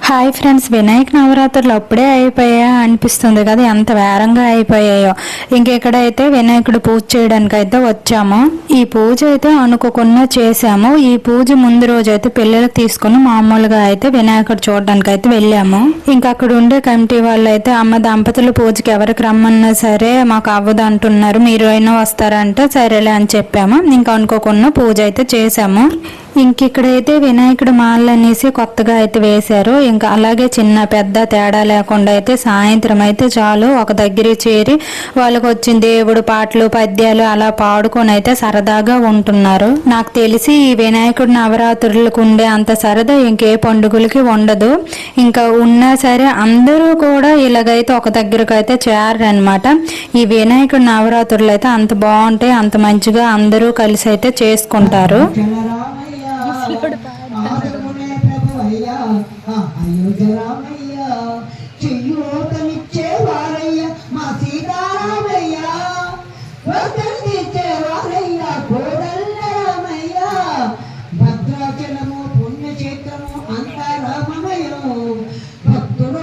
Hi friends, Vinayaka నవరాత్రులు అప్పుడే అయిపోయా అనిపిస్తుంది కదా, ఎంత వేరంగా అయిపోయాయో. ఇంకెక్కడైతే వినాయకుడు పూజ చేయడానికి అయితే వచ్చాము. ఈ పూజ అయితే అనుకోకుండా చేసాము. ఈ పూజ ముందు రోజు అయితే పిల్లలకు తీసుకుని మామూలుగా అయితే వినాయకుడు చూడడానికి అయితే వెళ్ళాము. ఇంకా అక్కడ ఉండే కమిటీ వాళ్ళు అయితే అమ్మ దంపతుల పూజకి ఎవరికి రమ్మన్నా సరే మాకు అవ్వదు అంటున్నారు, మీరు అయినా వస్తారంటే సరేలే అని చెప్పాము. ఇంకా అనుకోకుండా పూజ అయితే చేసాము. ఇంకిక్కడైతే వినాయకుడు మాలలు అనేసి కొత్తగా అయితే వేశారు. ఇంకా అలాగే చిన్న పెద్ద తేడా లేకుండా అయితే సాయంత్రం అయితే చాలు ఒక దగ్గర చేరి వాళ్ళకి వచ్చిన దేవుడు పాటలు పద్యాలు అలా పాడుకొని అయితే సరదాగా ఉంటున్నారు. నాకు తెలిసి ఈ వినాయకుడు నవరాత్రులకు ఉండే అంత సరదా ఇంకే పండుగలకి ఉండదు. ఇంకా ఉన్నా సరే అందరూ కూడా ఇలాగైతే ఒక దగ్గరకు అయితే చేరనమాట. ఈ వినాయకుడు నవరాత్రులు అయితే అంత బాగుంటాయి, అంత మంచిగా అందరూ కలిసి అయితే చేసుకుంటారు. భద్రాచలము పుణ్యక్షేత్రము అంతరామమయం భక్తుడు